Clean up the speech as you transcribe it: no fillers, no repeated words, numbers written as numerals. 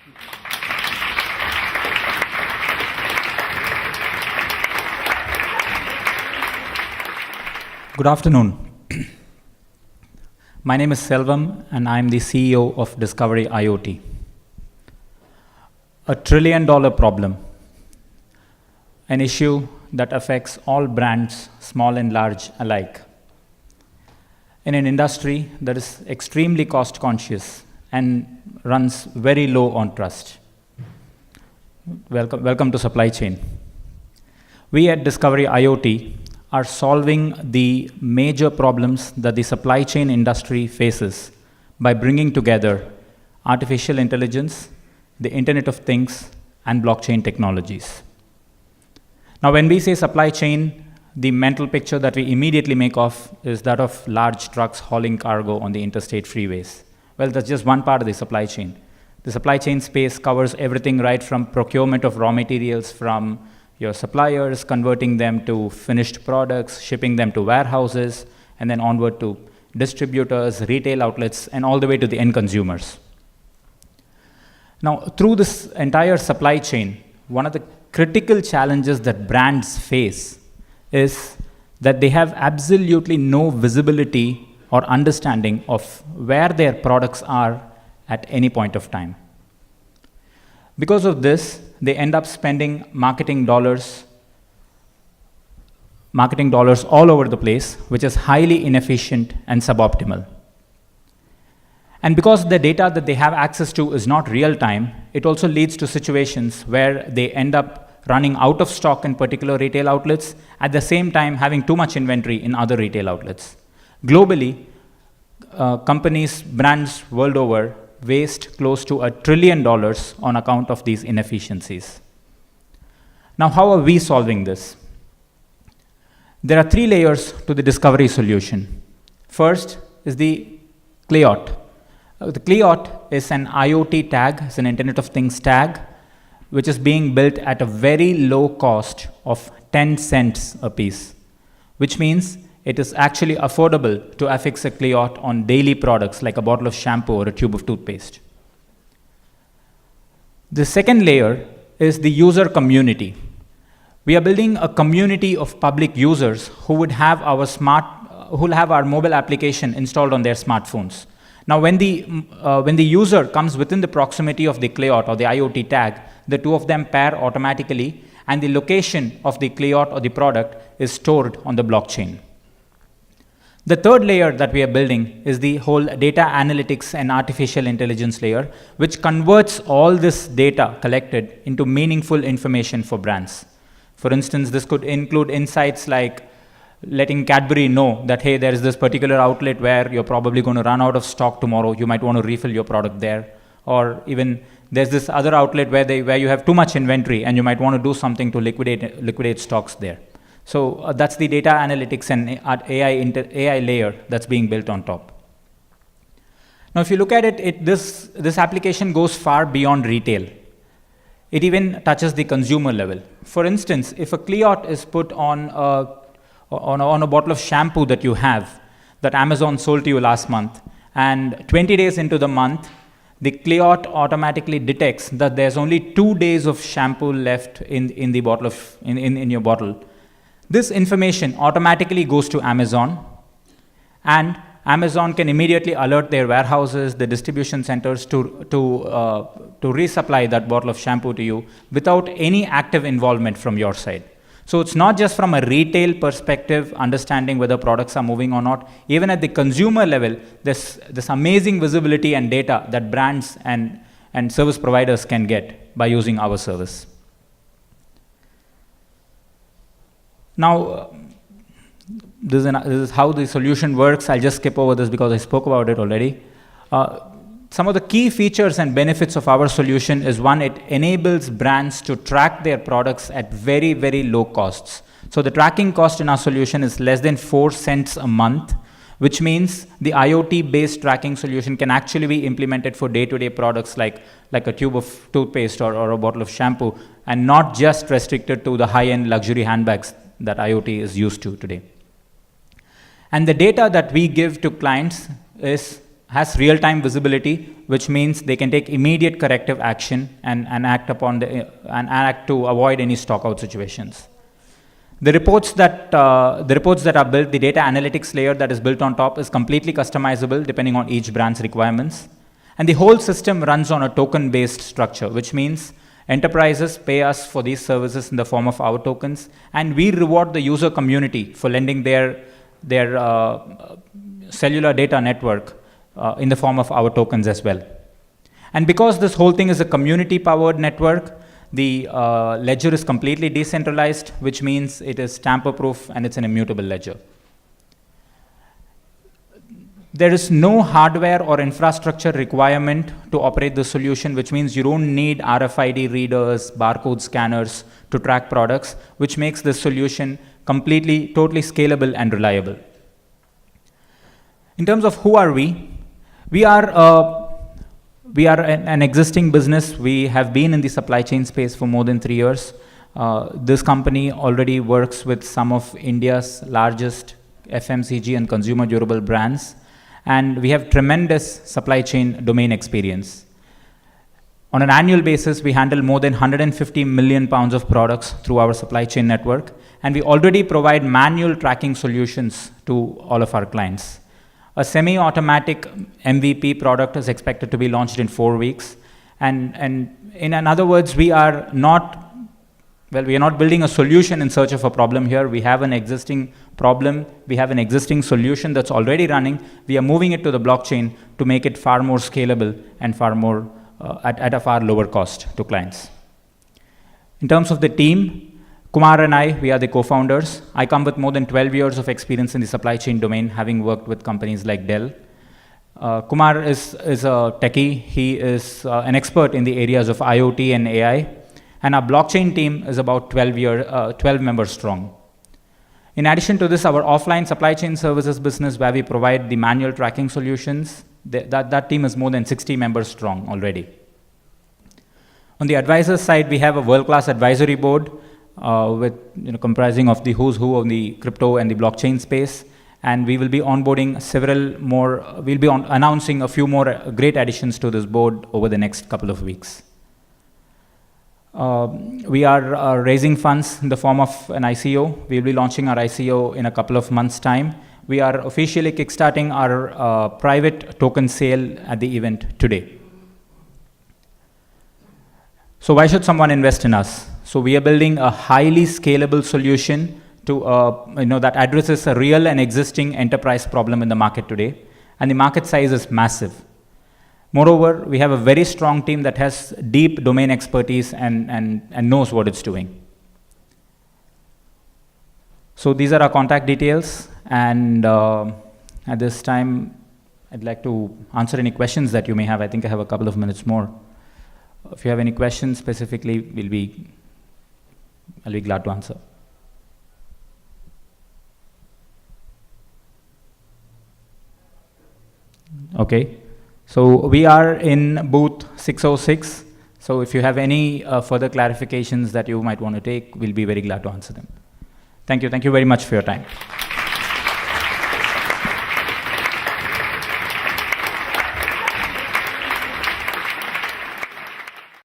Good afternoon. My name is Selvam, and I'm the CEO of DiscoveryIoT. A $1 trillion problem, an issue that affects all brands, small and large alike. In an industry that is extremely cost conscious and runs very low on trust. Welcome to supply chain. We at DiscoveryIoT are solving the major problems that the supply chain industry faces by bringing together artificial intelligence, the Internet of Things, and blockchain technologies. Now, when we say supply chain, the mental picture that we immediately make of is that of large trucks hauling cargo on the interstate freeways. Well, that's just one part of the supply chain. The supply chain space covers everything right from procurement of raw materials from your suppliers, converting them to finished products, shipping them to warehouses, and then onward to distributors, retail outlets, and all the way to the end consumers. Now, through this entire supply chain, one of the critical challenges that brands face is that they have absolutely no visibility or understanding of where their products are at any point of time. Because of this, they end up spending marketing dollars all over the place, which is highly inefficient and suboptimal. And because the data that they have access to is not real time, it also leads to situations where they end up running out of stock in particular retail outlets, at the same time having too much inventory in other retail outlets. Globally, companies, brands world over, waste close to $1 trillion on account of these inefficiencies. Now, how are we solving this? There are 3 layers to the discovery solution. First is the DiscoveryIoT. The DiscoveryIoT is an IoT tag, it's an Internet of Things tag, which is being built at a very low cost of 10 cents a piece, which means it is actually affordable to affix a DiscoveryIoT on daily products like a bottle of shampoo or a tube of toothpaste. The second layer is the user community. We are building a community of public users who would have our mobile application installed on their smartphones. Now, when the user comes within the proximity of the DiscoveryIoT or the IoT tag, the two of them pair automatically, and the location of the DiscoveryIoT or the product is stored on the blockchain. The third layer that we are building is the whole data analytics and artificial intelligence layer, which converts all this data collected into meaningful information for brands. For instance, this could include insights like letting Cadbury know that, hey, there is this particular outlet where you're probably going to run out of stock tomorrow. You might want to refill your product there. Or even there's this other outlet where you have too much inventory and you might want to do something to liquidate stocks there. So that's the data analytics and AI layer that's being built on top. Now, if you look at it, this application goes far beyond retail. It even touches the consumer level. For instance, if a DiscoveryIoT is put on a bottle of shampoo that you have, that Amazon sold to you last month, and 20 days into the month, the DiscoveryIoT automatically detects that there's only 2 days of shampoo left in the bottle in your bottle. This information automatically goes to Amazon, and Amazon can immediately alert their warehouses, the distribution centers to resupply that bottle of shampoo to you without any active involvement from your side. So it's not just from a retail perspective, understanding whether products are moving or not. Even at the consumer level, there's this amazing visibility and data that brands and service providers can get by using our service. Now, this is how the solution works. I'll just skip over this because I spoke about it already. Some of the key features and benefits of our solution is, one, it enables brands to track their products at very, very low costs. So the tracking cost in our solution is less than 4 cents a month, which means the IoT-based tracking solution can actually be implemented for day-to-day products like a tube of toothpaste or a bottle of shampoo, and not just restricted to the high-end luxury handbags that IoT is used to today. And the data that we give to clients has real-time visibility, which means they can take immediate corrective action and act to avoid any stockout situations. The reports that are built, the data analytics layer that is built on top is completely customizable depending on each brand's requirements. And the whole system runs on a token-based structure, which means enterprises pay us for these services in the form of our tokens, and we reward the user community for lending their cellular data network in the form of our tokens as well. And because this whole thing is a community-powered network, the ledger is completely decentralized, which means it is tamper-proof and it's an immutable ledger. There is no hardware or infrastructure requirement to operate the solution, which means you don't need RFID readers, barcode scanners to track products, which makes this solution totally scalable and reliable. In terms of who are we, we are an existing business. We have been in the supply chain space for more than 3 years. This company already works with some of India's largest FMCG and consumer durable brands, and we have tremendous supply chain domain experience. On an annual basis, we handle more than 150 million pounds of products through our supply chain network, and we already provide manual tracking solutions to all of our clients. A semi-automatic MVP product is expected to be launched in 4 weeks. And in other words, we are not building a solution in search of a problem here. We have an existing problem. We have an existing solution that's already running. We are moving it to the blockchain to make it far more scalable and far more at a far lower cost to clients. In terms of the team, Kumar and I, we are the co-founders. I come with more than 12 years of experience in the supply chain domain, having worked with companies like Dell. Kumar is a techie. He is an expert in the areas of IoT and AI. And our blockchain team is about 12 members strong. In addition to this, our offline supply chain services business, where we provide the manual tracking solutions, that team is more than 60 members strong already. On the advisor side, we have a world-class advisory board comprising of the who's who of the crypto and the blockchain space. And we will be onboarding announcing a few more great additions to this board over the next couple of weeks. We are raising funds in the form of an ICO. We'll be launching our ICO in a couple of months' time. We are officially kickstarting our private token sale at the event today. So why should someone invest in us? So we are building a highly scalable solution to that addresses a real and existing enterprise problem in the market today, and the market size is massive. Moreover, we have a very strong team that has deep domain expertise and knows what it's doing. So these are our contact details, and at this time, I'd like to answer any questions that you may have. I think I have a couple of minutes more. If you have any questions specifically, I'll be glad to answer. Okay, so we are in booth 606. So if you have any further clarifications that you might want to take, we'll be very glad to answer them. Thank you very much for your time.